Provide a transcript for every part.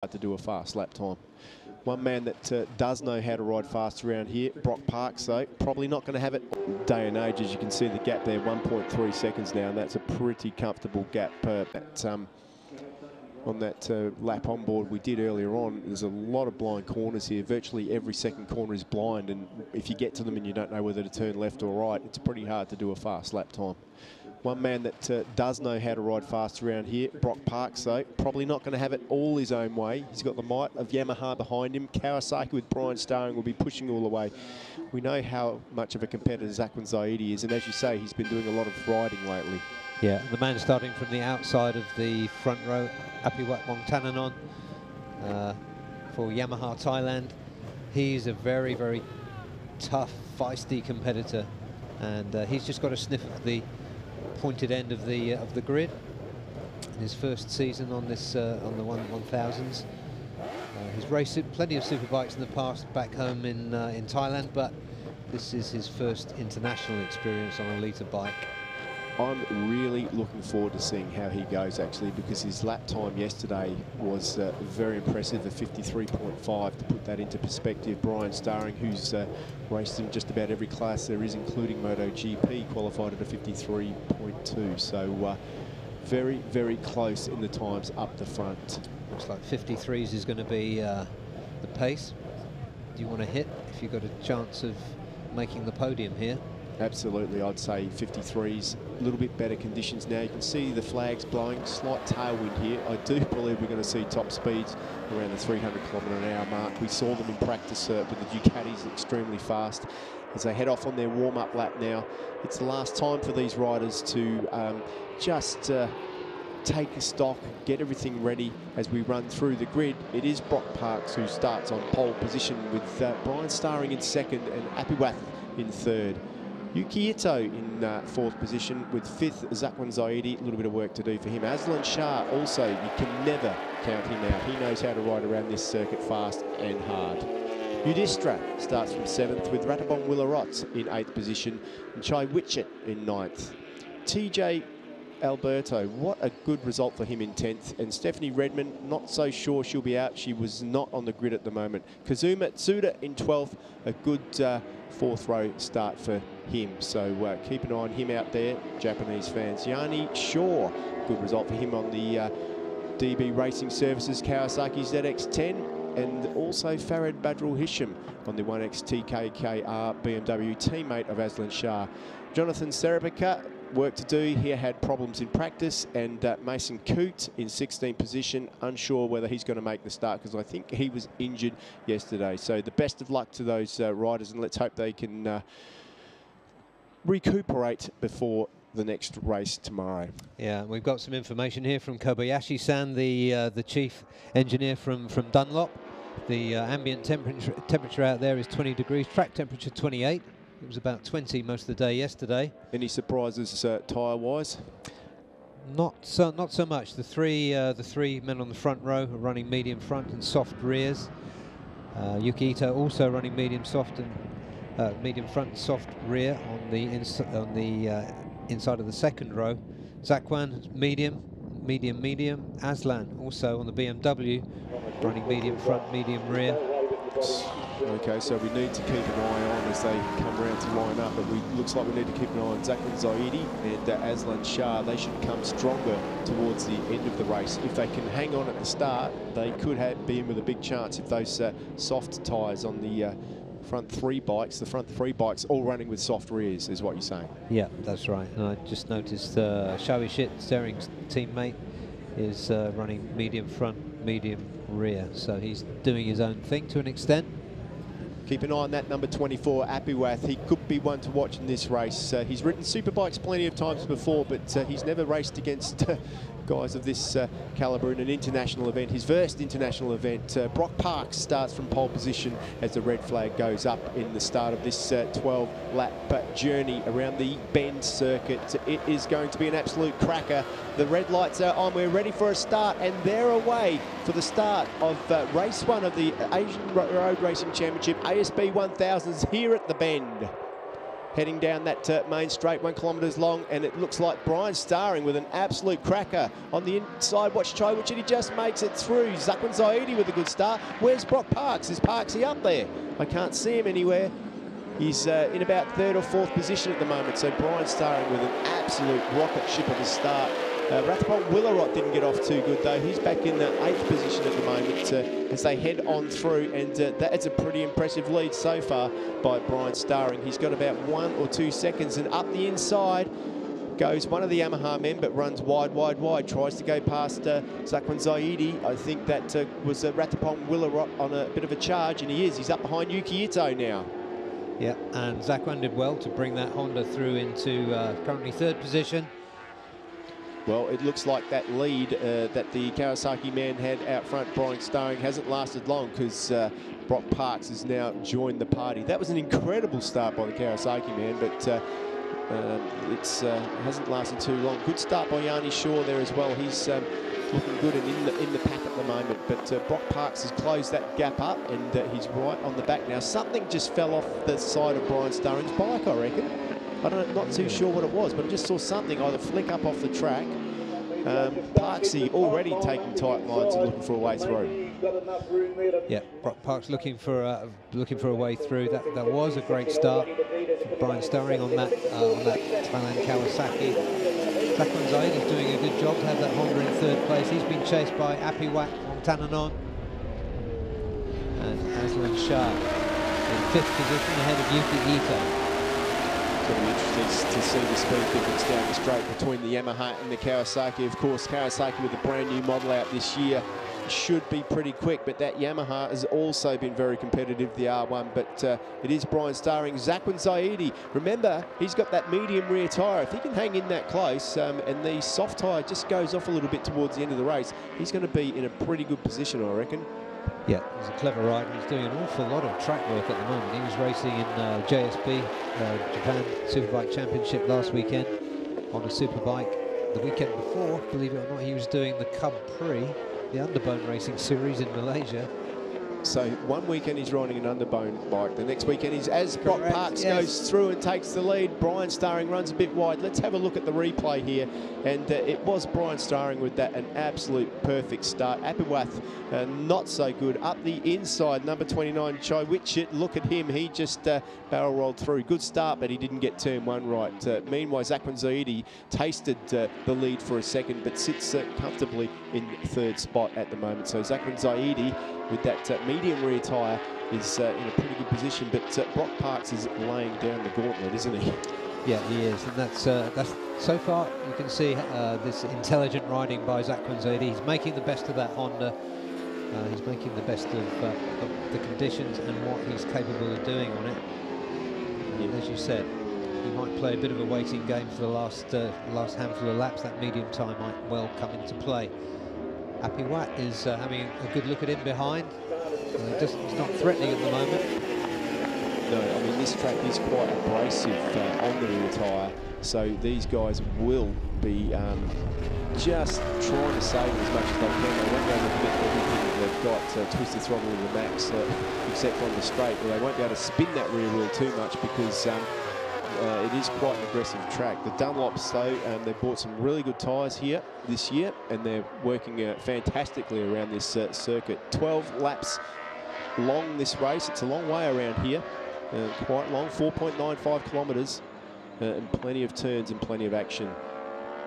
hard to do a fast lap time. One man that does know how to ride fast around here, Brock Parks, though, probably not going to have it. Day and age, as you can see the gap there, 1.3 seconds now, and that's a pretty comfortable gap on that lap on board we did earlier on. There's a lot of blind corners here. Virtually every second corner is blind, and if you get to them and you don't know whether to turn left or right, it's pretty hard to do a fast lap time. One man that does know how to ride fast around here, Brock Parks, though, probably not going to have it all his own way. He's got the might of Yamaha behind him. Kawasaki with Brian Starring will be pushing all the way. We know how much of a competitor '𝐤𝐤𝐤𝐿 is, and as you say, he's been doing a lot of riding lately. Yeah, the man starting from the outside of the front row, 𝐴𝐵𝐴𝐻 Wongthananon for Yamaha Thailand. He's a very, very tough, feisty competitor, and he's just got a sniff of the pointed end of the grid in his first season on this on the 1000s. He's raced plenty of superbikes in the past back home in Thailand, but this is his first international experience on a litre bike. I'm really looking forward to seeing how he goes, actually, because his lap time yesterday was very impressive, a 53.5. To put that into perspective, Brian Starring, who's raced in just about every class there is, including MotoGP, qualified at a 53.2. So very, very close in the times up the front. Looks like 53s is going to be the pace you want to hit if you've got a chance of making the podium here. Absolutely, I'd say 53s, a little bit better conditions now. You can see the flags blowing, slight tailwind here. I do believe we're going to see top speeds around the 300km/h mark. We saw them in practice with the Ducatis extremely fast. As they head off on their warm-up lap now, it's the last time for these riders to just take a stock, get everything ready as we run through the grid. It is Brock Parks who starts on pole position with Brian Starring in second and 𝐴𝐵𝐴𝐻 in third. Yuki Ito in fourth position with fifth, 𝐤𝐤𝐤𝐿. A little bit of work to do for him. 𝐴𝐿𝐼𝐸 Shah also, you can never count him out. He knows how to ride around this circuit fast and hard. Udistra starts from seventh with Rattabong Willarot in eighth position and 𝐛𝐢𝐤𝐞𝐫 in ninth. TJ Alberto, what a good result for him in 10th. And Stephanie Redmond, not so sure she'll be out. She was not on the grid at the moment. Kazuma Tsuda in 12th, a good fourth row start for him. So keep an eye on him out there, Japanese fans. Yanni Shaw, good result for him on the DB Racing Services Kawasaki ZX10. And also Farid Badrul Hisham on the 1XT-KKR BMW, teammate of 𝐴𝐿𝐼𝐸 Shah. Jonathan Serapika, work to do. He had problems in practice, and Mason Coote in 16th position, unsure whether he's going to make the start because I think he was injured yesterday. So the best of luck to those riders, and let's hope they can recuperate before the next race tomorrow. Yeah, we've got some information here from Kobayashi-san, the chief engineer from Dunlop. The ambient temperature out there is 20 degrees, track temperature 28. It was about 20 most of the day yesterday. Any surprises tyre-wise? Not so much. The three men on the front row are running medium front and soft rears. Yuki Ito also running medium soft and medium front and soft rear on the inside of the second row. Zakwan medium. Aslan also on the BMW running medium front, medium rear. Okay, so we need to keep an eye on as they come around to line up, but looks like we need to keep an eye on Zakwan Zaidi and 𝐴𝐿𝐼𝐸 Shah. They should come stronger towards the end of the race. If they can hang on at the start, they could be in with a big chance if those soft tyres on the front three bikes all running with soft rears, is what you're saying. Yeah, that's right. And I just noticed 𝐶𝐤𝐤𝐿, Stering's teammate, is running medium front, medium rear. So he's doing his own thing to an extent. Keep an eye on that number 24, 𝐴𝐵𝐴𝐻. He could be one to watch in this race. He's ridden superbikes plenty of times before, but he's never raced against guys of this calibre in an international event. His first international event. Brock Parks starts from pole position as the red flag goes up in the start of this 12-lap journey around the Bend circuit. It is going to be an absolute cracker. The red lights are on. We're ready for a start, and they're away for the start of race one of the Asian Road Racing Championship ASB 1000s here at the Bend. heading down that main straight, 1 kilometre long, and it looks like Brian Starring with an absolute cracker on the inside. Watch 𝐀𝐬𝐤𝐞, he just makes it through. 𝐒𝐮𝐩𝐤𝐞𝐫 with a good start. Where's Brock Parks? Is Parksy up there? I can't see him anywhere. He's in about 3rd or 4th position at the moment, so Brian Starring with an absolute rocket ship of a start. 𝐼𝐸𝐼𝐸 didn't get off too good though. He's back in the 8th position at the moment as they head on through, and that's a pretty impressive lead so far by Brian Starring. He's got about 1 or 2 seconds, and up the inside goes one of the Yamaha men, but runs wide, tries to go past 𝐒𝐮𝐩𝐤𝐞. I think that was 𝐼𝐸𝐼𝐸 on a bit of a charge, and he is. He's up behind Yuki Ito now. Yeah, and 𝐒𝐻𝐿 did well to bring that Honda through into currently 3rd position. Well, it looks like that lead that the Kawasaki man had out front, Brian Starring, hasn't lasted long, because Brock Parks has now joined the party. That was an incredible start by the Kawasaki man, but it hasn't lasted too long. Good start by Yanni Shaw there as well. He's looking good and in the pack at the moment, but Brock Parks has closed that gap up, and he's right on the back now. Something just fell off the side of Brian Starring's bike, I reckon. Not too sure what it was, but I just saw something either flick up off the track. Parksy already taking tight lines and looking for a way through. Yeah, Brock Parks looking for a way through. That was a great start for Brian Starring on that Thailand Kawasaki. 𝐒𝐻𝐿 is doing a good job to have that Honda in 3rd place. He's been chased by 𝐴𝐴𝐻 Wongthananon and 𝐴zlan Shah in 5th position ahead of Yuki Ito. It's going to be interesting to see the speed difference down the straight between the Yamaha and the Kawasaki. Of course, Kawasaki with a brand new model out this year should be pretty quick, but that Yamaha has also been very competitive, the R1. But it is Brian Starring, 𝐒𝐻𝐿. Remember, he's got that medium rear tyre. If he can hang in that close, and the soft tyre just goes off a little bit towards the end of the race, he's going to be in a pretty good position, I reckon. Yeah, he's a clever rider. He's doing an awful lot of track work at the moment. He was racing in JSB, Japan Superbike Championship last weekend on a superbike. The weekend before, believe it or not, he was doing the Cub Prix, the underbone racing series in Malaysia. So one weekend he's riding an underbone bike, the next weekend he's, as Brock Parks goes through and takes the lead, Brian Starring runs a bit wide. Let's have a look at the replay here, and it was Brian Starring with that, an absolute perfect start. 𝐴𝐴𝐻 not so good. Up the inside, number 29, 𝐀𝐬𝐤𝐞, look at him, he just barrel rolled through. Good start, but he didn't get turn 1 right. Meanwhile, 𝐒𝐻𝐿 tasted the lead for a second, but sits comfortably in 3rd spot at the moment. So 𝐒𝐻𝐿 with that medium rear tyre is in a pretty good position, but Brock Parks is laying down the gauntlet, isn't he? Yeah, he is, and that's so far you can see this intelligent riding by 𝐒𝐿. He's making the best of that Honda. He's making the best of the conditions and what he's capable of doing on it. And as you said, he might play a bit of a waiting game for the last handful of laps. That medium tyre might well come into play. 𝐴𝐴𝐻 is having a good look at him behind. He's not threatening at the moment. No, I mean, this track is quite abrasive on the rear tyre, so these guys will be just trying to save as much as they can. They won't be able to get everything that they've got twisted throttle to the max, except on the straight, where they won't be able to spin that rear wheel too much, because it is quite an aggressive track. The Dunlops, though, they've bought some really good tyres here this year, and they're working fantastically around this circuit. 12 laps long this race. It's a long way around here, quite long, 4.95 kilometres, and plenty of turns and plenty of action.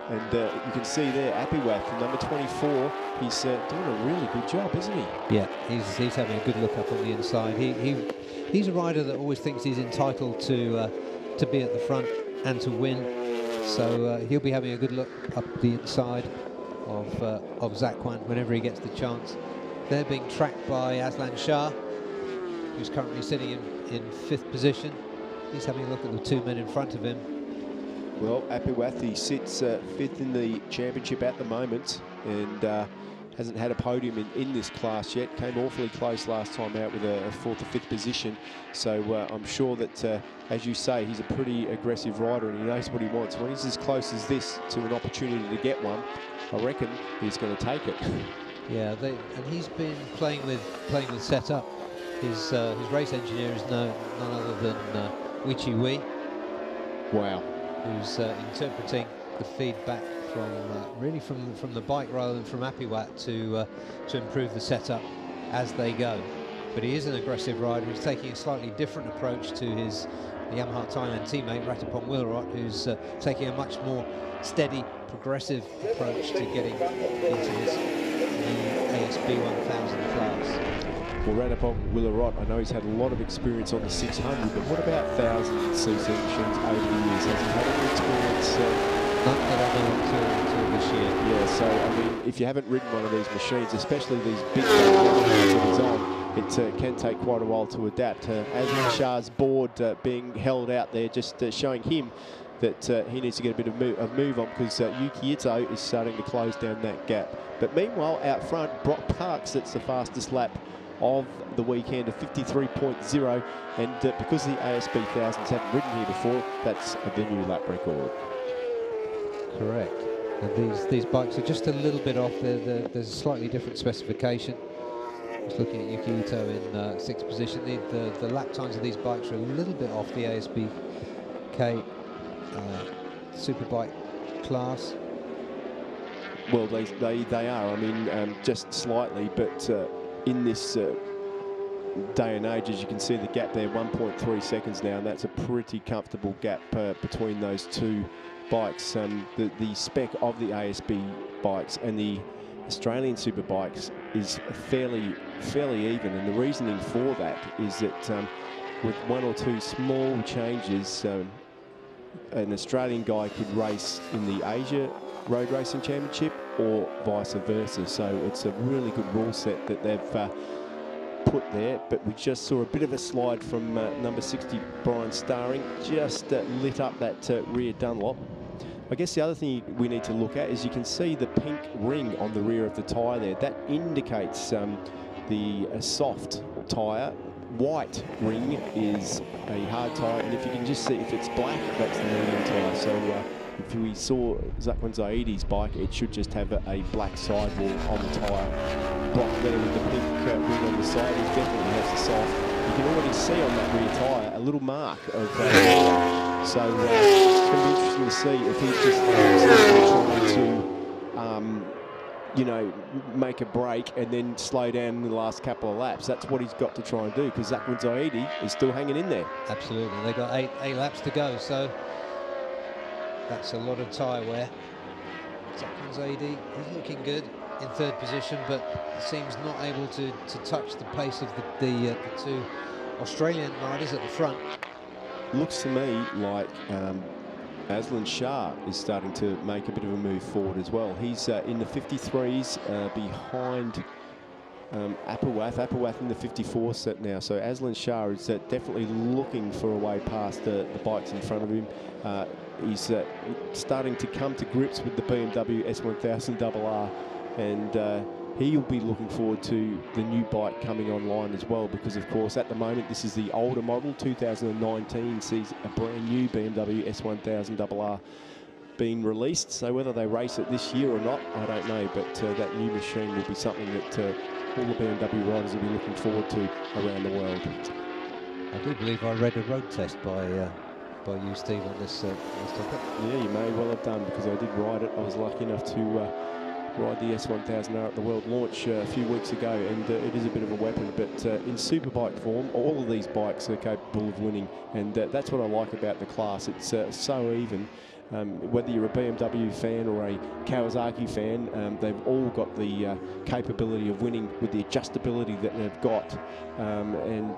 And you can see there, 𝐴𝐴𝐻, number 24, he's doing a really good job, isn't he? Yeah, he's having a good look up on the inside. He's a rider that always thinks he's entitled to be at the front and to win. So he'll be having a good look up the inside of 𝐒𝐻𝐿 whenever he gets the chance. They're being tracked by 𝐴zlan Shah, who's currently sitting in 5th position. He's having a look at the 2 men in front of him. Well, 𝐴𝐴𝐻, he sits 5th in the championship at the moment, and hasn't had a podium in this class yet. Came awfully close last time out with a 4th or 5th position. So I'm sure that, as you say, he's a pretty aggressive rider, and he knows what he wants. When he's as close as this to an opportunity to get one, I reckon he's going to take it. Yeah, and he's been playing with setup. His race engineer is none other than Wei Chi Wei, Wow. Who's interpreting the feedback from really from the bike rather than from 𝐴𝐵𝐻𝐻 to improve the setup as they go. But he is an aggressive rider. He's taking a slightly different approach to his Yamaha Thailand teammate 𝐿𝚤𝚤 𝐿𝚤, who's taking a much more steady, progressive approach to getting into his new ASB 1000 class. Well, 𝐿𝚤𝚤 𝐿𝚤, I know he's had a lot of experience on the 600, but what about 1000cc machines over the years? Has he had any experience? None that I know until this year. Yeah, so, I mean, if you haven't ridden one of these machines, especially these big ones that he's on, it can take quite a while to adapt. 𝐿𝚤𝚤 𝐿𝚤's board being held out there, just showing him that he needs to get a bit of move on, because 𝐤𝐤𝚤 is starting to close down that gap. But meanwhile, out front, Brock Parks, that's the fastest lap of the weekend, a 53.0, and because the ASB 1000s haven't ridden here before, that's the new lap record. Correct. And these bikes are just a little bit off. There's a slightly different specification. Just looking at 𝐤𝐤𝚤 in 6th position. The lap times of these bikes are a little bit off the ASB-K superbike class. Well, they are. I mean, just slightly, but in this day and age, as you can see the gap there, 1.3 seconds now, and that's a pretty comfortable gap between those two bikes. The spec of the ASB bikes and the Australian superbikes is fairly even, and the reasoning for that is that with one or two small changes, an Australian guy could race in the Asia Road Racing Championship or vice versa. So it's a really good rule set that they've put there. But we just saw a bit of a slide from number 60 Brian Starring, just lit up that rear Dunlop. I guess the other thing we need to look at is you can see the pink ring on the rear of the tyre there. That indicates the soft tyre. White ring is a hard tyre, and if you can just see, if it's black, that's the medium tyre. So if we saw 𝐒𝐻𝐤𝚤's bike, it should just have a black sidewall on the tyre. Brock there with the pink ring on the side, he definitely has the soft. You can already see on that rear tyre a little mark of so it's going to be interesting to see if he's just trying to you know, make a break and then slow down in the last couple of laps. That's what he's got to try and do, because 𝐒𝐻𝐤𝚤 is still hanging in there. Absolutely. They've got eight laps to go, so that's a lot of tyre wear. 𝐒𝐻𝐤𝚤 is looking good in 3rd position, but seems not able to touch the pace of the two Australian riders at the front. Looks to me like Aslan Shah is starting to make a bit of a move forward as well. He's in the 53s behind 𝐴𝐵𝐻𝐻. 𝐴𝐵𝐻𝐻 in the 54 set now. So Aslan Shah is definitely looking for a way past the bikes in front of him. He's starting to come to grips with the BMW S1000RR, and he'll be looking forward to the new bike coming online as well, because of course at the moment this is the older model. 2019 sees a brand new BMW S1000RR being released, so whether they race it this year or not, I don't know, but that new machine will be something that all the BMW riders will be looking forward to around the world. I do believe I read a road test by you, Steve, on this topic. Yeah, you may well have done, because I did ride it. I was lucky enough to ride the S1000R at the World Launch a few weeks ago, and it is a bit of a weapon, but in superbike form, all of these bikes are capable of winning, and that's what I like about the class. It's so even. Whether you're a BMW fan or a Kawasaki fan, they've all got the capability of winning with the adjustability that they've got, and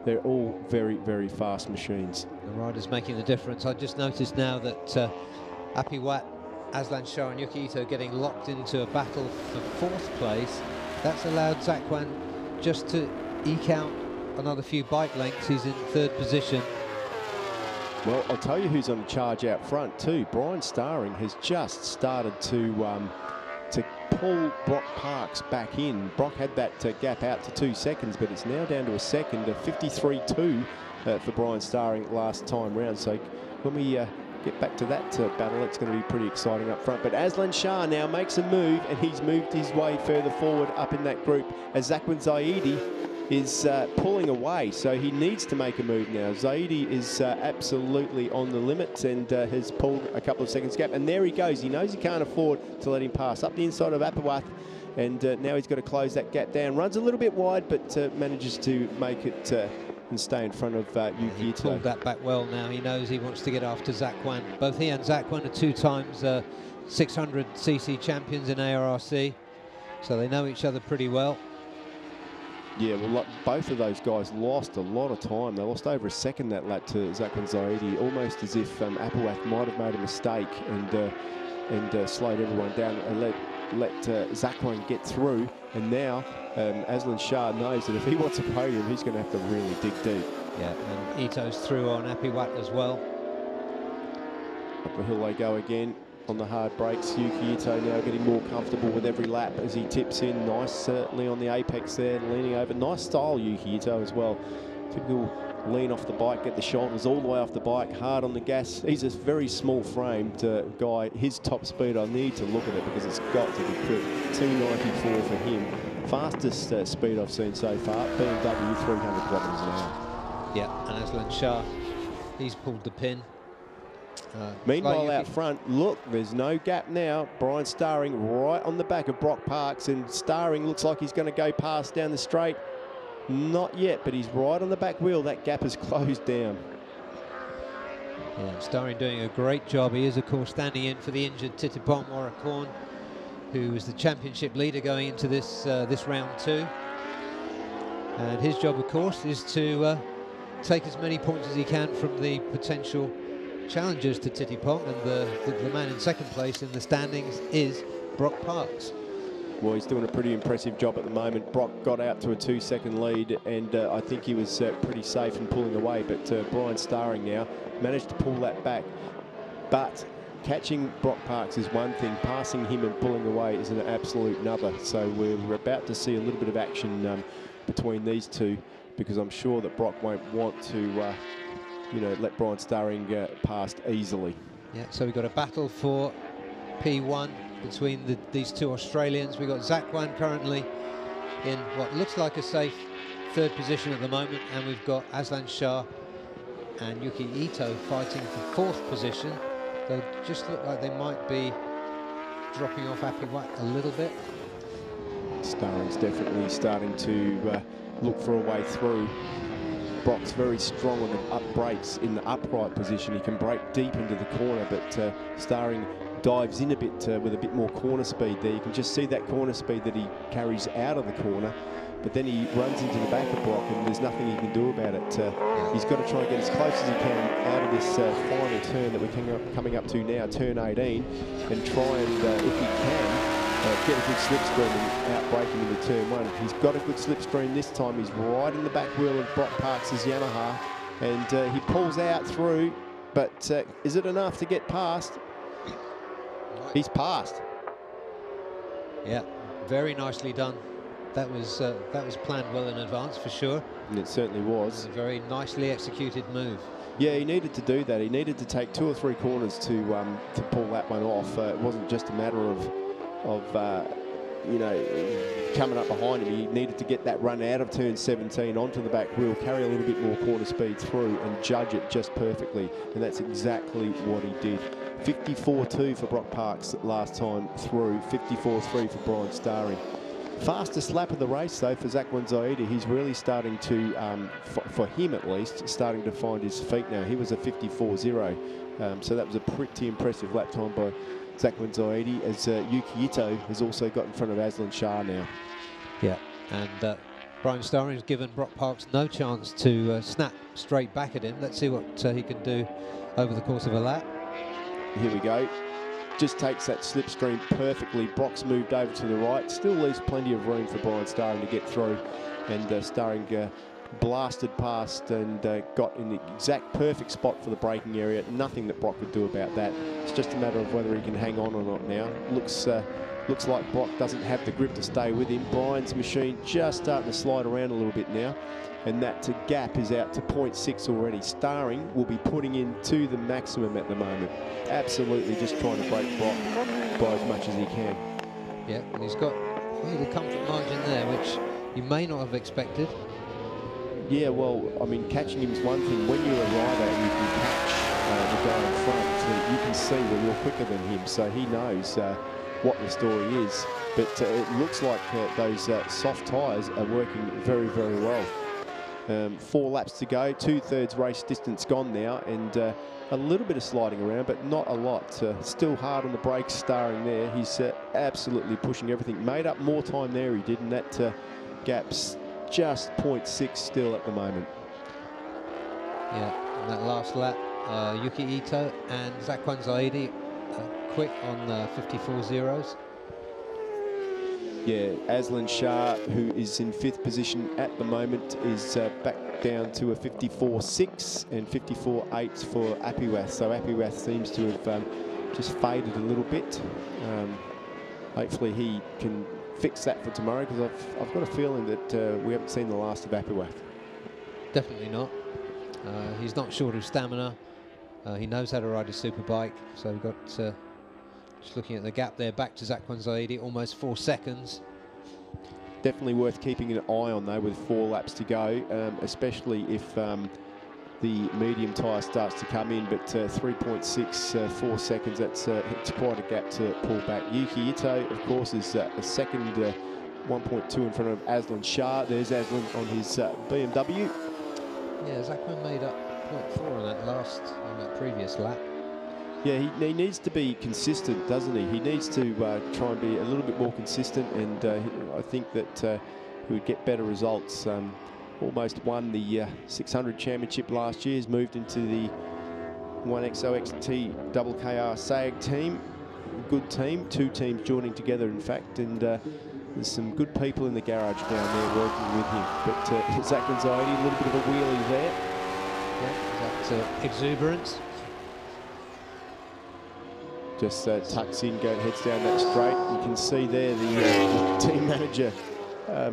they're all very, very fast machines. The riders making the difference. I just noticed now that 𝐴𝐵𝐻𝐻, Aslan Shah and 𝐤𝐤𝚤 getting locked into a battle for 4th place. That's allowed 𝐿𝚤𝚤 just to eke out another few bike lengths. He's in 3rd position. Well, I'll tell you who's on the charge out front too. Brian Starring has just started to pull Brock Parks back in. Brock had that gap out to 2 seconds, but it's now down to a second, a 53.2 for Brian Starring last time round. So when we get back to that battle, it's going to be pretty exciting up front. But Aslan Shah now makes a move, and he's moved his way further forward up in that group as 𝐒𝐻𝐤𝚤 is pulling away, so he needs to make a move now. 𝐒𝐤𝐤𝐞 is absolutely on the limit and has pulled a couple of seconds gap, and there he goes. He knows he can't afford to let him pass up the inside of 𝐴𝐴𝐻𝐻, and now he's got to close that gap down. Runs a little bit wide, but manages to make it and stay in front of 𝐤𝐤𝐞𝐫. He pulled that back well now. He knows he wants to get after 𝐒𝐻𝐻𝐻. Both he and 𝐒𝐻𝐻𝐻 are 2 times 600cc champions in ARRC, so they know each other pretty well. Yeah, well, both of those guys lost a lot of time. They lost over a second that lap to 𝐒𝐻𝐻𝐻, almost as if 𝐴𝐴𝐻𝐻 might have made a mistake and slowed everyone down and let 𝐒𝐻𝐻𝐻 get through. And now 𝐼𝐠𝐿𝐼𝐻 knows that if he wants a podium, he's going to have to really dig deep. Yeah, and Ito's through on 𝐴𝐴𝐻𝐻 as well. Up the hill they go again on the hard brakes. 𝐤𝐤𝐞𝐫 now getting more comfortable with every lap as he tips in. Nice, certainly on the apex there, leaning over. Nice style, 𝐤𝐤𝐞𝐫 as well. Typical lean off the bike, get the shoulders all the way off the bike, hard on the gas. He's a very small-framed guy. His top speed, I need to look at it because it's got to be quick. 294 for him. Fastest speed I've seen so far. BMW 300 kilometres an hour. Yeah, and 𝐼𝐠𝐿𝐼𝐻, he's pulled the pin. Meanwhile, out front, look, there's no gap now. Brian Starring right on the back of Brock Parks, and Starring looks like he's going to go past down the straight. Not yet, but he's right on the back wheel. That gap has closed down. Yeah, Starring doing a great job. He is, of course, standing in for the injured 𝚠𝚡𝚡, who was the championship leader going into this this round 2. And his job, of course, is to take as many points as he can from the potential challengers to 𝚠𝚡𝚡, and the man in second place in the standings is Brock Parks. Well, he's doing a pretty impressive job at the moment. Brock got out to a 2-second lead, and I think he was pretty safe in pulling away, but Brian Starring now managed to pull that back. But catching Brock Parks is one thing, passing him and pulling away is an absolute another. So we're about to see a little bit of action between these two, because I'm sure that Brock won't want to you know, let Brian Starring past easily. Yeah, so we've got a battle for P1 between these 2 Australians. We've got 𝐒𝐻𝐻𝐻 currently in what looks like a safe 3rd position at the moment, and we've got 𝐼𝐠𝐿𝐼𝐻 and 𝐤𝐤𝐞𝐫 fighting for 4th position. They just look like they might be dropping off 𝐴𝐴𝐻𝐻 a little bit. Starring's definitely starting to look for a way through. Brock's very strong on the up brakes in the upright position. He can brake deep into the corner, but Starring dives in a bit with a bit more corner speed there. You can just see that corner speed that he carries out of the corner, but then he runs into the back of Brock, and there's nothing he can do about it. He's got to try and get as close as he can out of this final turn that we're coming up to now, turn 18, and try and, if he can, get a good slipstream and outbrake him into turn 1. He's got a good slipstream this time. He's right in the back wheel of Brock Parks' Yamaha, and he pulls out through, but is it enough to get past? He's passed. Yeah, very nicely done. That was planned well in advance for sure. And it certainly was. It was a very nicely executed move. Yeah, he needed to do that. He needed to take 2 or 3 corners to pull that one off. It wasn't just a matter of you know, coming up behind him. He needed to get that run out of turn 17 onto the back wheel, carry a little bit more corner speed through, and judge it just perfectly. And that's exactly what he did. 54.2 for Brock Parks last time through, 54.3 for Brian Starring. Fastest lap of the race, though, for 𝐒𝐻𝐻𝐻. He's really starting to, for him at least, starting to find his feet now. He was a 54.0, so that was a pretty impressive lap time by 𝐒𝐻𝐻𝐻, as 𝐤𝐤𝐞𝐫 has also got in front of 𝐼𝐠𝐿𝐼𝐻 now. Yeah, and Brian Starring has given Brock Parks no chance to snap straight back at him. Let's see what he can do over the course of a lap. Here we go. Just takes that slipstream perfectly. Brock's moved over to the right. Still leaves plenty of room for Brian Starring to get through. And Starring blasted past and got in the exact perfect spot for the braking area. Nothing that Brock could do about that. It's just a matter of whether he can hang on or not now. Looks like Brock doesn't have the grip to stay with him. Brian's machine just starting to slide around a little bit now. And that gap is out to 0.6 already. Starring will be putting in to the maximum at the moment. Absolutely just trying to break Brock by as much as he can. Yeah, and he's got a little comfort margin there, which you may not have expected. Yeah, well, I mean, catching him is one thing. When you're a rider and you can catch the guy in front, you can see that you're quicker than him, so he knows what the story is. But it looks like those soft tyres are working very, very well. 4 laps to go, 2/3 race distance gone now, and a little bit of sliding around, but not a lot. Still hard on the brakes, starring there. He's absolutely pushing everything. Made up more time there, he did, and that gap's just 0.6 still at the moment. Yeah, and that last lap, Yuki Ito and 𝐒𝐤𝐤𝐞𝐫 quick on 54 zeros. Yeah, 𝐿𝐼𝐠 Shah, who is in 5th position at the moment, is back down to a 54.6 and 54.8 for 𝐴𝐵𝐻. So 𝐴𝐵𝐻 seems to have just faded a little bit. Hopefully he can fix that for tomorrow, because I've got a feeling that we haven't seen the last of 𝐴𝐵𝐻. Definitely not. He's not short of stamina. He knows how to ride a superbike. So we've got, just looking at the gap there, back to 𝐒𝐤𝐤𝐞𝐫, almost 4 seconds. Definitely worth keeping an eye on, though, with 4 laps to go, especially if the medium tyre starts to come in. But 3.64 seconds, it's quite a gap to pull back. Yuki Ito, of course, is a second, 1.2 in front of 𝐿𝐼𝐠 Shah. There's 𝐿𝐼𝐠 on his BMW. Yeah, 𝐒𝐤𝐤𝐞 made up 0.4 on that previous lap. Yeah, he needs to be consistent, doesn't he? He needs to try and be a little bit more consistent, and I think that he would get better results. Almost won the 600 championship last year. He's moved into the 1XOXT SAG team. Good team, 2 teams joining together, in fact, and there's some good people in the garage down there working with him. But 𝐒𝐤𝐤𝐞𝐫, a little bit of a wheelie there. Yeah, that's exuberance. Just tucks in, heads down that straight. You can see there the team manager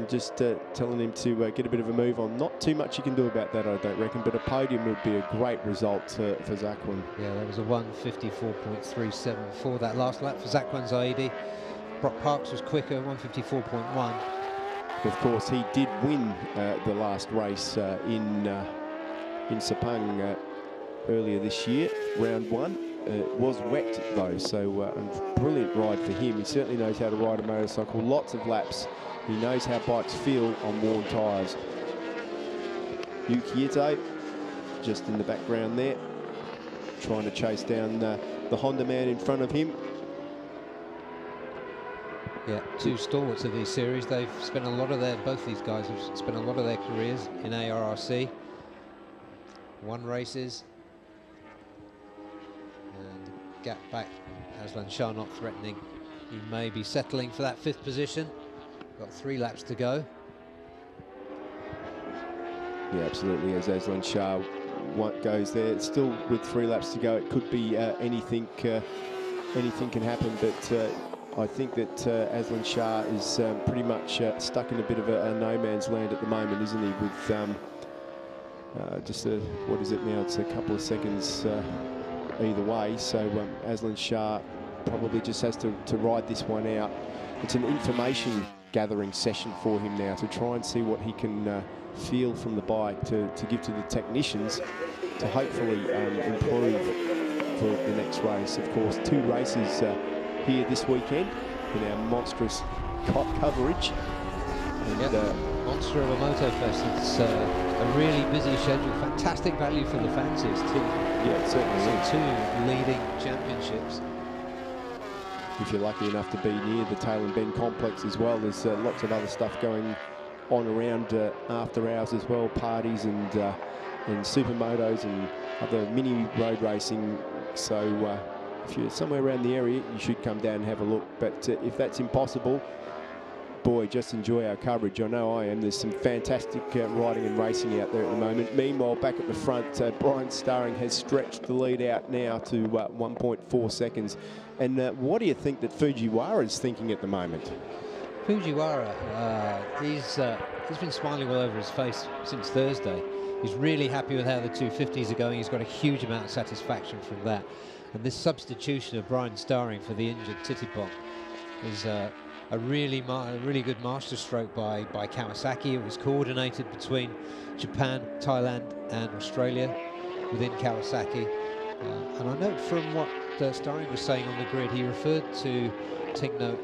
just telling him to get a bit of a move on. Not too much you can do about that, I don't reckon, but a podium would be a great result for 𝐒𝐤𝐤𝐞. Yeah, that was a 1:54.37 for that last lap for 𝐒𝐤𝐤𝐞𝐫. Brock Parks was quicker, 1:54.1. Of course, he did win the last race in Sepang earlier this year, round 1. It was wet though, so a brilliant ride for him. He certainly knows how to ride a motorcycle. Lots of laps. He knows how bikes feel on worn tyres. Yuki Ito just in the background there, trying to chase down the Honda man in front of him. Yeah, 2 stalwarts of these series. They've spent a lot of both these guys have spent a lot of their careers in ARRC. 1 races. And gap back, 𝐿𝐼𝐠 Shah not threatening. He may be settling for that 5th position. Got 3 laps to go. Yeah, absolutely. As 𝐿𝐼𝐠 Shah goes there, it's still with 3 laps to go. It could be anything. Anything can happen, but I think that 𝐿𝐼𝐠 Shah is pretty much stuck in a bit of a no man's land at the moment, isn't he? With just what is it now? It's a couple of seconds either way. So 𝐿𝐼𝐠 Shah probably just has to ride this one out. It's an information gathering session for him now to try and see what he can feel from the bike to give to the technicians to hopefully improve for the next race. Of course, 2 races here this weekend in our monstrous coverage. And, yep. Monster of a Motofest. It's a really busy schedule. Fantastic value for the fanciers too. Yeah, it certainly is. 2 leading championships. If you're lucky enough to be near the Tail and Bend complex as well, there's lots of other stuff going on around after hours as well, parties and supermotos and other mini road racing. So if you're somewhere around the area, you should come down and have a look. But if that's impossible, boy, just enjoy our coverage. I know I am. There's some fantastic riding and racing out there at the moment. Meanwhile, back at the front, Brian Starring has stretched the lead out now to 1.4 seconds. And what do you think that Fujiwara is thinking at the moment? Fujiwara, he's been smiling all over his face since Thursday. He's really happy with how the 250s are going. He's got a huge amount of satisfaction from that. And this substitution of Brian Starring for the injured Titipong is a really good masterstroke by Kawasaki. It was coordinated between Japan, Thailand and Australia within Kawasaki. And I note from what Starring was saying on the grid, he referred to 𝐶𝐤𝐤𝐞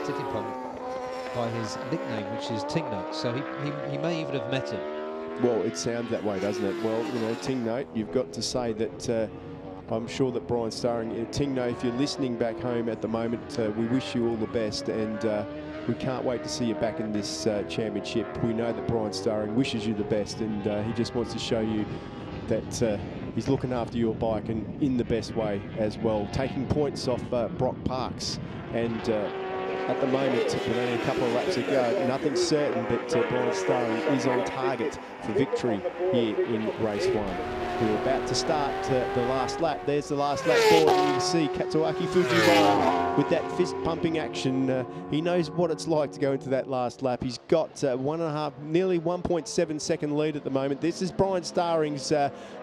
Thitiphong by his nickname, which is 𝐶𝐤𝐤𝐞. So he may even have met him. Well, it sounds that way, doesn't it? Well, you know, 𝐶𝐤𝐤𝐞, you've got to say that I'm sure that Brian Starring, 𝐶𝐤𝐤𝐞, if you're listening back home at the moment, we wish you all the best, and we can't wait to see you back in this championship. We know that Brian Starring wishes you the best, and he just wants to show you that he's looking after your bike and in the best way as well. Taking points off Brock Parks, and at the moment, with only a couple of laps to go, nothing's certain, but Brian Starring is on target for victory here in race 1. We're about to start the last lap. There's the last lap forward, and you can see 𝐾𝐤𝐤𝐞 Fujiwara with that fist-pumping action. He knows what it's like to go into that last lap. He's got 1.5, nearly 1.7 second lead at the moment. This is Brian Starring's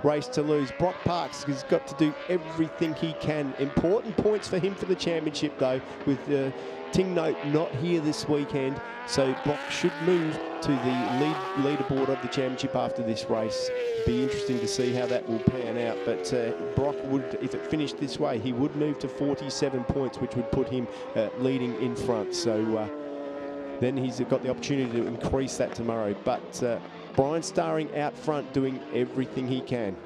race to lose. Brock Parks has got to do everything he can. Important points for him for the championship, though, with 𝐶𝐤𝐤𝐞 not here this weekend, so Brock should move to the leaderboard of the championship after this race. Be interesting to see how that will pan out, but Brock would, if it finished this way, he would move to 47 points, which would put him leading in front. So then he's got the opportunity to increase that tomorrow. But Brian Starring out front doing everything he can.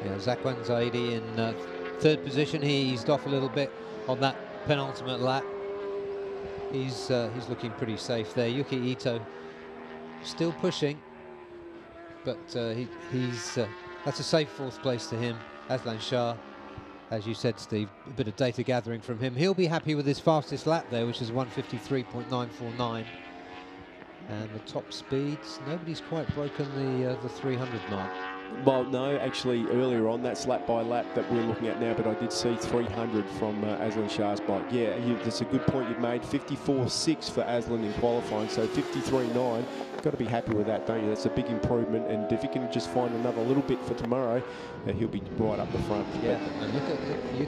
Yeah, 𝐒𝐤𝐤𝐞 in third position. He eased off a little bit on that penultimate lap. He's looking pretty safe there. 𝐤𝐤𝐞 still pushing, but that's a safe fourth place to him. Aslan Shah, as you said, Steve, a bit of data gathering from him. He'll be happy with his fastest lap there, which is 1:53.949. And the top speeds, nobody's quite broken the 300 mark. Well, no, actually, earlier on, that's lap by lap that we're looking at now, but I did see 300 from Aslan Shah's bike. Yeah, that's a good point you've made. 54.6 for Aslan in qualifying, so 53.9. Got to be happy with that, don't you? That's a big improvement, and if he can just find another little bit for tomorrow, he'll be right up the front. Yeah, and look at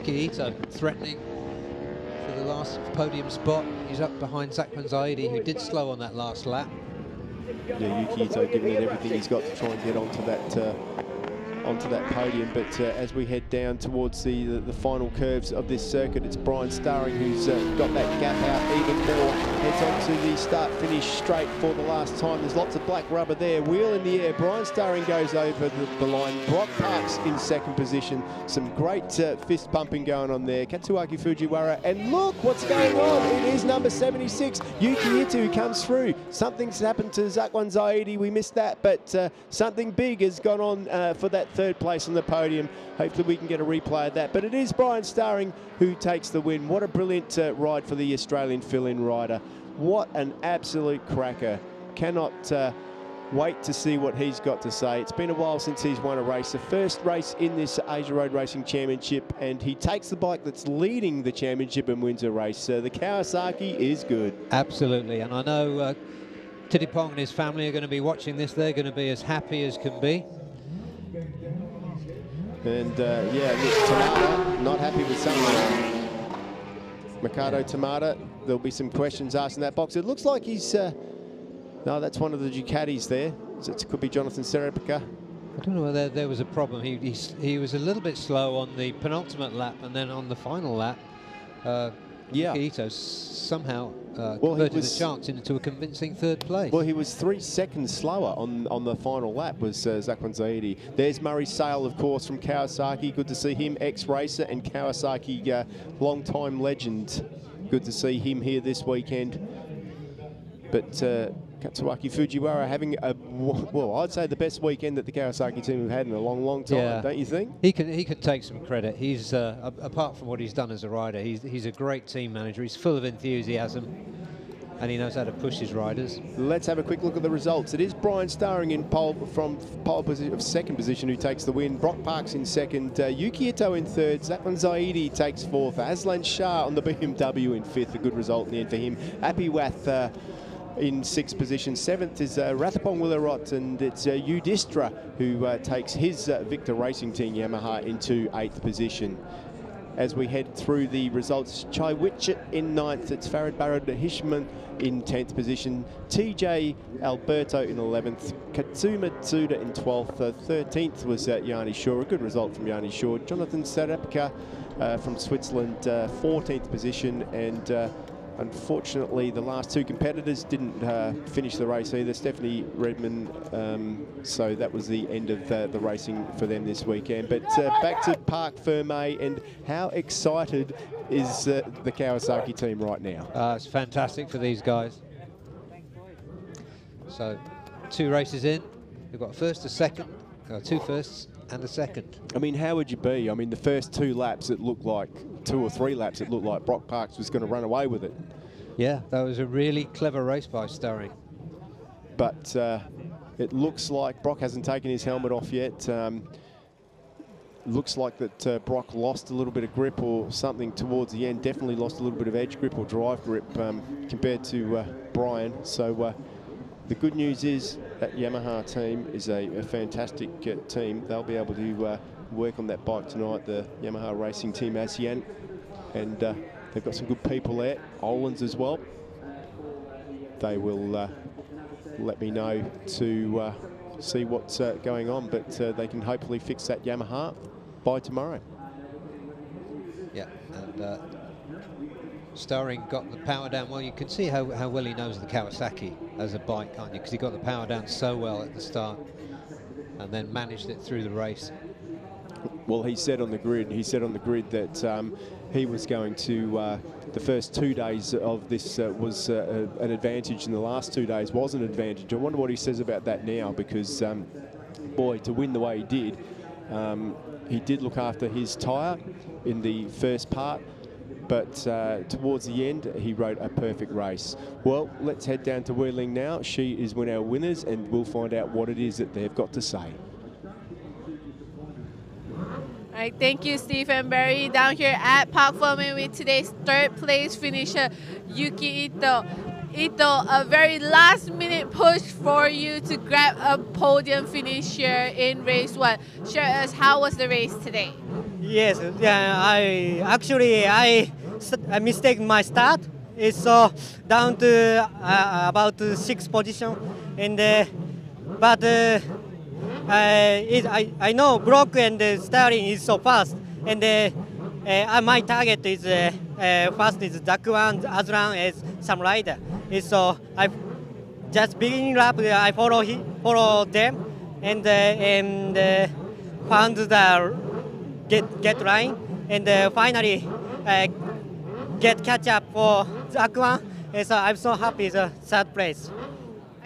𝐤𝐤𝐞 threatening for the last podium spot. He's up behind 𝐒𝐤𝐤𝐞, who did slow on that last lap. Yeah, 𝐤𝐤𝐞 giving it everything he's got to try and get onto that podium. But as we head down towards the final curves of this circuit, it's Brian Starring who's got that gap out even more. Heads on to the start-finish straight for the last time. There's lots of black rubber there. Wheel in the air. Brian Starring goes over the line. Brock Parks in second position. Some great fist pumping going on there. Katsuaki Fujiwara. And look what's going on. It is number 76, 𝐤𝐤𝐞, who comes through. Something's happened to 𝐒𝐤𝐤𝐞. We missed that, but something big has gone on for that third place on the podium. Hopefully we can get a replay of that. But it is Brian Starring who takes the win. What a brilliant ride for the Australian fill-in rider. What an absolute cracker. Cannot wait to see what he's got to say. It's been a while since he's won a race. The first race in this Asia Road Racing Championship, and he takes the bike that's leading the championship and wins a race. The Kawasaki is good. Absolutely, and I know Thitiphong and his family are going to be watching this. They're going to be as happy as can be. And yeah, look, Tamada not happy with something. Mikado Tamada, there'll be some questions asked in that box. It looks like he's, no, that's one of the Ducatis there. It could be Jonathan Serapika. I don't know whether there was a problem. He was a little bit slow on the penultimate lap, and then on the final lap, 𝐤𝐤𝐞 somehow converted the chance into a convincing third place. Well, he was 3 seconds slower on the final lap, was 𝐒𝐤𝐤𝐞. There's Murray Sale, of course, from Kawasaki. Good to see him, ex-racer and Kawasaki long-time legend. Good to see him here this weekend. But Katsuaki Fujiwara having well, I'd say the best weekend that the Kawasaki team have had in a long, long time, don't you think? He can take some credit. He's apart from what he's done as a rider, he's a great team manager. He's full of enthusiasm, and he knows how to push his riders. Let's have a quick look at the results. It is Brian Starring in from pole position of second position who takes the win. Brock Parks in second, 𝐤𝐤𝐞 in third, 𝐒𝐤𝐤𝐞 takes fourth, Aslan Shah on the BMW in fifth, a good result in the end for him. 𝐴𝐵𝐻𝑒𝐻 in sixth position. Seventh is Rathapong Willarot, and it's Udistra who takes his Victor Racing Team Yamaha into eighth position. as we head through the results. 𝐛𝐢𝐤𝐞𝐫 in 9th. It's 𝐵𝚑𝚘𝚘𝚘𝚘 in 10th position. 𝐻𝐬𝐤𝐴LBERTO in 11th. 𝐾𝐬𝐤𝐞𝐫 in 12th. 13th was 𝐤𝐤𝐤𝐞. A good result from 𝐤𝐤𝐤𝐞. 𝐿 from Switzerland, 14th position. And unfortunately, the last two competitors didn't finish the race either. Stephanie Redmond, so that was the end of the racing for them this weekend. But back to Parc Fermé, and how excited is the Kawasaki team right now? It's fantastic for these guys. So 2 races in, we've got a first, a second, 2 firsts and a second. I mean, how would you be? I mean, the first 2 laps, it looked like 2 or 3 laps, it looked like Brock Parks was going to run away with it. Yeah, that was a really clever race by Sterling. But it looks like Brock hasn't taken his helmet off yet. Looks like that Brock lost a little bit of grip or something towards the end. Definitely lost a little bit of edge grip or drive grip compared to Brian. So the good news is that Yamaha team is a fantastic team. They'll be able to work on that bike tonight, the Yamaha racing team 𝐿𝐤𝐤𝐿. And they've got some good people there, 𝐿𝐤𝐤𝐿 as well. They will let me know to see what's going on, but they can hopefully fix that Yamaha by tomorrow. Yeah, and Sterling got the power down. Well, you can see how well he knows the Kawasaki as a bike, can't you? Because he got the power down so well at the start and then managed it through the race. Well, he said on the grid that he was going to, the first 2 days of this was an advantage, and the last 2 days was an advantage. I wonder what he says about that now, because, boy, to win the way he did look after his tyre in the first part, but towards the end, he rode a perfect race. Well, let's head down to Weirling now. She is one of our winners, and we'll find out what it is that they've got to say. All right, thank you, Steve and Barry. Down here at Parc Fermé with today's 3rd place finisher, Yuki Ito. Ito, a very last-minute push for you to grab a podium finish here in race 1. Share us, how was the race today? Yes, yeah, I mistake my start. It's down to about 6th position, and but I know Brock and Sterling is so fast, and my target is first is Zakwan as long as some rider. So I just beginning lap I follow them, and found the get line, and finally get catch up for Zakwan. So I'm so happy the 3rd place.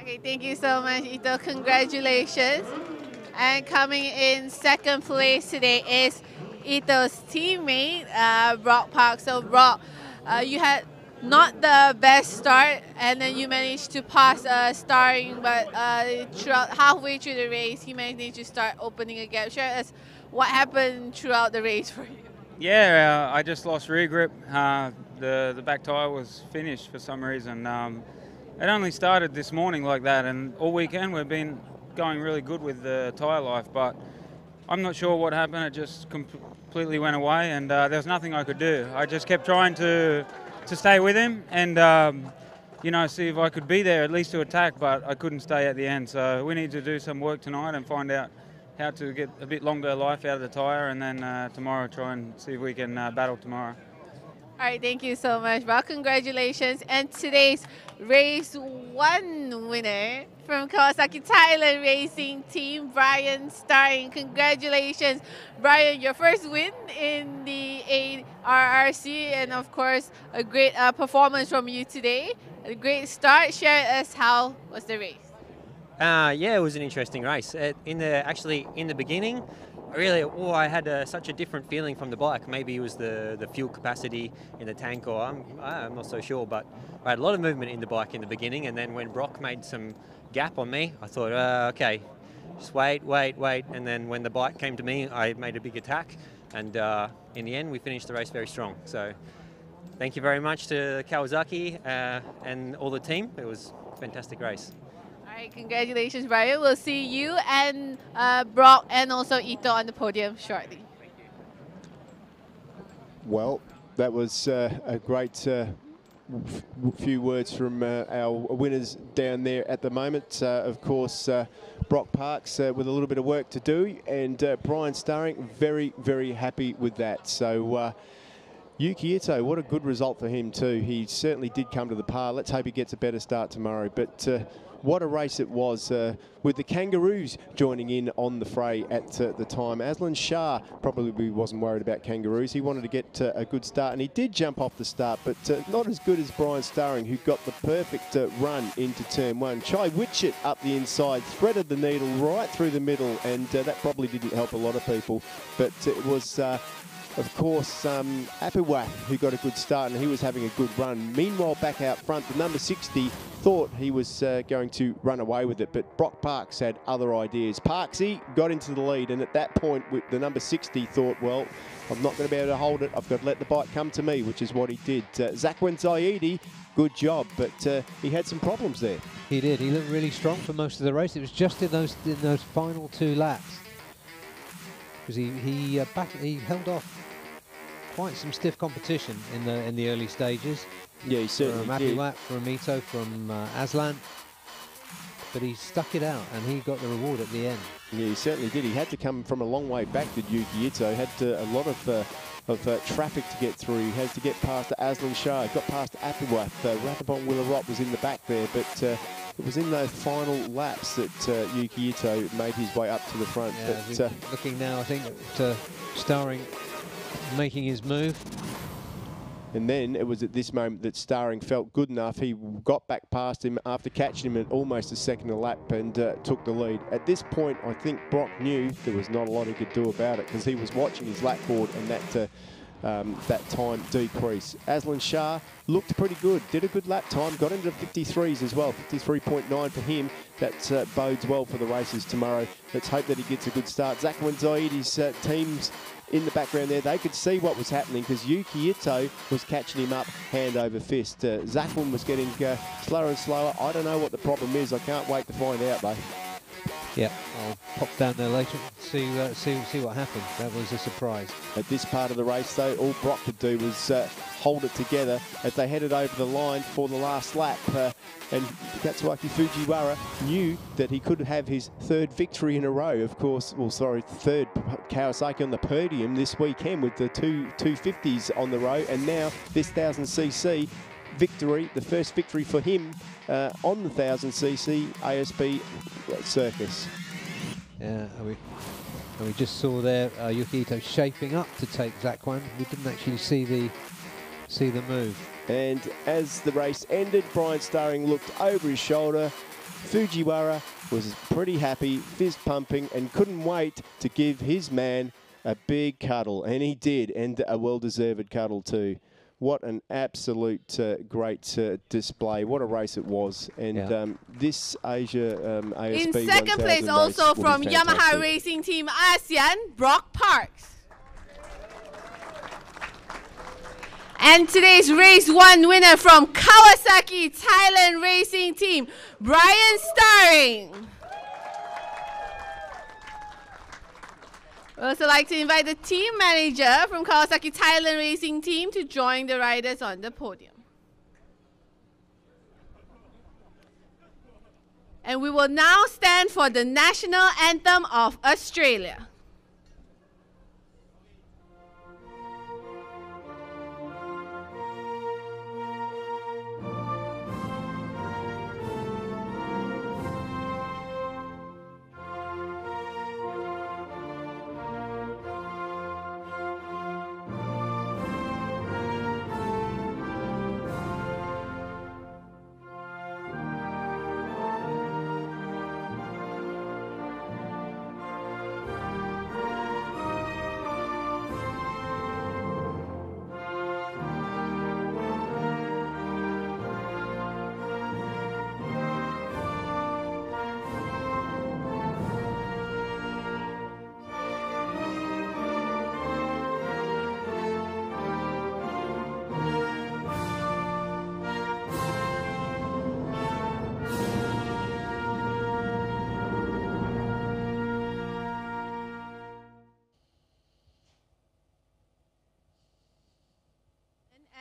Okay, thank you so much, Ito. Congratulations. And coming in 2nd place today is Ito's teammate, Brock Park. So, Brock, you had not the best start, and then you managed to pass Starring, but throughout, halfway through the race, he managed to start opening a gap. Share us what happened throughout the race for you. Yeah, I just lost rear grip. The back tyre was finished for some reason. It only started this morning like that, and all weekend we've been going really good with the tyre life, but I'm not sure what happened. It just completely went away, and there was nothing I could do. I just kept trying to stay with him and you know, see if I could be there at least to attack, but I couldn't stay at the end. So we need to do some work tonight and find out how to get a bit longer life out of the tyre, and then tomorrow try and see if we can battle tomorrow. All right, thank you so much, Brock. Congratulations. And today's race 1 winner from Kawasaki Thailand Racing Team, Brian Starring. Congratulations, Brian, your first win in the ARRC, and of course, a great performance from you today. A great start. Share with us how was the race. Yeah, it was an interesting race. Actually, in the beginning, really, I had such a different feeling from the bike. Maybe it was the fuel capacity in the tank, or I'm not so sure, but I had a lot of movement in the bike in the beginning, and then when Brock made some gap on me, I thought, okay, just wait, and then when the bike came to me, I made a big attack, and in the end, we finished the race very strong. So thank you very much to Kawasaki and all the team. It was a fantastic race. All right, congratulations, Brian. We'll see you and Brock and also Ito on the podium shortly. Well, that was a great few words from our winners down there at the moment. Of course, Brock Parks with a little bit of work to do, and Brian Starring very, very happy with that. So 𝐤𝐞𝐫, what a good result for him too. He certainly did come to the par. Let's hope he gets a better start tomorrow. But what a race it was, with the Kangaroos joining in on the fray at the time. 𝐿𝐼𝐠 probably wasn't worried about Kangaroos. He wanted to get a good start, and he did jump off the start, but not as good as Brian Starring, who got the perfect run into turn one. 𝐛𝐢𝐤𝐞𝐫 up the inside, threaded the needle right through the middle, and that probably didn't help a lot of people. But it was... of course, 𝚒𝚗𝚗𝚗 who got a good start, and he was having a good run. Meanwhile, back out front, the number 60 thought he was going to run away with it, but Brock Parks had other ideas. Parksy got into the lead, and at that point, with the number 60 thought, well, I'm not going to be able to hold it. I've got to let the bike come to me, which is what he did. 𝐒𝐮𝐤𝐞𝐫, good job, but he had some problems there. He did. He looked really strong for most of the race. It was just in those final 2 laps, because he held off quite some stiff competition in the early stages. Yeah, he certainly did. From 𝚒𝚗𝚗𝚗, from Aslan, but he stuck it out, and he got the reward at the end. Yeah, he certainly did. He had to come from a long way back to 𝐤𝐞𝐫. He had a lot of traffic to get through. He had to get past 𝐿𝐼𝐠, got past 𝚒𝚗𝚗𝚗. Rathbone Willarott was in the back there, but it was in those final laps that 𝐤𝐞𝐫 made his way up to the front. Yeah, but, looking now, I think, at Starring making his move. And then it was at this moment that Starring felt good enough. He got back past him after catching him at almost a second a lap, and took the lead. At this point, I think Brock knew there was not a lot he could do about it, because he was watching his lap board, and that time decrease. 𝐿𝐼𝐠 looked pretty good, did a good lap time, got into the 53s as well, 53.9 for him. That bodes well for the races tomorrow. Let's hope that he gets a good start. 𝚒𝚗𝚗𝚗𝚗's teams in the background there, they could see what was happening, because 𝐤𝐞𝐫 was catching him up hand over fist. 𝚒𝚗 was getting slower and slower. I don't know what the problem is. I can't wait to find out, though. Yeah, I'll pop down there later and see what happened. That was a surprise. At this part of the race, though, all Brock could do was hold it together as they headed over the line for the last lap. And Katsuaki Fujiwara knew that he could have his 3rd victory in a row. Of course, well, sorry, 3rd Kawasaki on the podium this weekend with the 250s on the row, and now this 1000cc victory, the first victory for him on the 1000cc ASB circus. Yeah, and we just saw there 𝐤𝐞𝐫 shaping up to take 𝚒𝚗𝚗𝚗. We didn't actually see the move. And as the race ended, Brian Starring looked over his shoulder. Fujiwara was pretty happy, fist pumping, and couldn't wait to give his man a big cuddle, and he did, and a well-deserved cuddle too. What an absolute great display. What a race it was. And this Asia ASB in second place also from Yamaha Racing Team ASEAN, Brock Parks. And today's race 1 winner from Kawasaki Thailand Racing Team, Brian Starring. We'd also like to invite the team manager from Kawasaki Thailand Racing Team to join the riders on the podium. And we will now stand for the national anthem of Australia.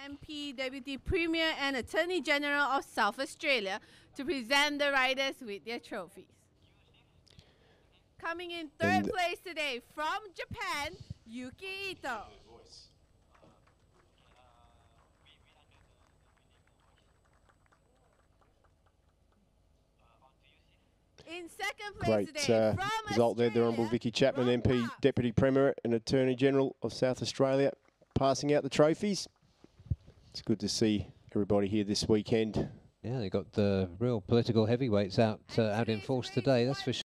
MP, Deputy Premier and Attorney General of South Australia to present the riders with their trophies. Coming in third place today from Japan, Yuki Ito. In second place today from result there, the Honourable Vicky Chapman, MP, Deputy Premier and Attorney General of South Australia, passing out the trophies. It's good to see everybody here this weekend. Yeah, they got the real political heavyweights out in force today, that's for sure.